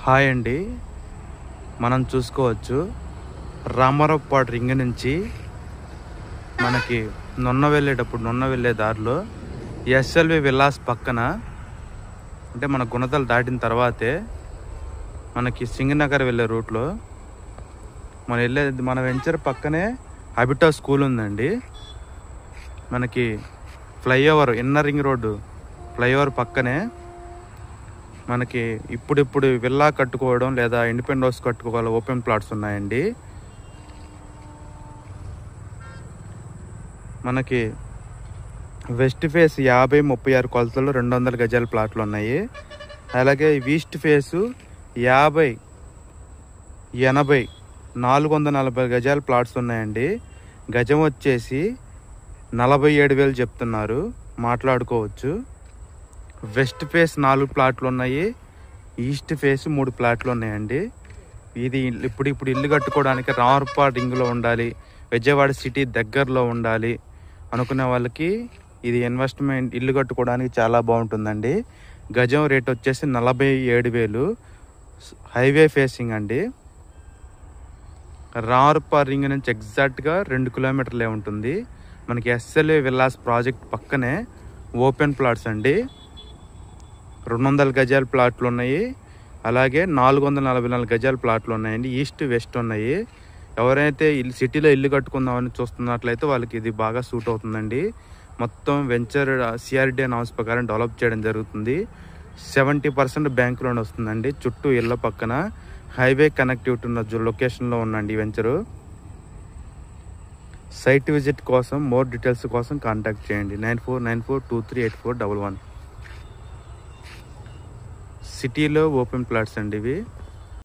Hi అండి, మనం చూసుకోవచ్చు రామారావుపాడు రింగ్ నుంచి మనకి నున్న వెళ్ళే దారిలో ఎస్ఎల్వి విల్లాస్ పక్కన, అంటే మన గుణదలు దాటిన తర్వాతే మనకి సింగనగర్ వెళ్ళే రూట్లో మన వెంచర్ పక్కనే అబిటా స్కూల్ ఉందండి. మనకి flyover inner ring road flyover పక్కనే మనకి ఇప్పుడు విల్లా కట్టుకోవడం లేదా ఇండిపెండెంట్ హౌస్ కట్టుకోవాలి ఓపెన్ ప్లాట్స్ ఉన్నాయండి. మనకి వెస్ట్ ఫేస్ 50-36 కొలతలు 200 గజాల ప్లాట్లు ఉన్నాయి. అలాగే ఈస్ట్ ఫేసు 50-80 440 గజాల ప్లాట్స్ ఉన్నాయండి. గజం వచ్చేసి 47,000 చెప్తున్నారు, మాట్లాడుకోవచ్చు. వెస్ట్ ఫేస్ 4 ప్లాట్లు ఉన్నాయి, ఈస్ట్ ఫేస్ 3 ప్లాట్లు ఉన్నాయండి. ఇది ఇప్పుడు ఇల్లు కట్టుకోవడానికి రామారావుపాడు రింగ్లో ఉండాలి, విజయవాడ సిటీ దగ్గరలో ఉండాలి అనుకునే వాళ్ళకి ఇది ఇన్వెస్ట్మెంట్ ఇల్లు కట్టుకోవడానికి చాలా బాగుంటుందండి. గజం రేట్ వచ్చేసి 47,000, హైవే ఫేసింగ్ అండి. రామారావుపాడు రింగ్ నుంచి ఎగ్జాక్ట్గా 2 కిలోమీటర్లే ఉంటుంది. మనకి ఎస్ఎల్వి విల్లాస్ ప్రాజెక్ట్ పక్కనే ఓపెన్ ప్లాట్స్ అండి. 200 గజాల ప్లాట్లు ఉన్నాయి, అలాగే 444 గజాల ప్లాట్లు ఉన్నాయండి. ఈస్ట్ వెస్ట్ ఉన్నాయి. ఎవరైతే సిటీలో ఇల్లు కట్టుకుందామని చూస్తున్నట్లయితే వాళ్ళకి ఇది బాగా సూట్ అవుతుందండి. మొత్తం వెంచర్ సిఆర్డి నామ్స్ ప్రకారం డెవలప్ చేయడం జరుగుతుంది. 70% బ్యాంక్ లోన్ వస్తుందండి. చుట్టూ ఇళ్ళ పక్కన హైవే కనెక్టివిటీ ఉన్న లొకేషన్లో ఉందండి వెంచరు. సైట్ విజిట్ కోసం మోర్ డీటెయిల్స్ కోసం కాంటాక్ట్ చేయండి 9494238411. సిటీలో ఓపెన్ ప్లాట్స్ అండి ఇవి.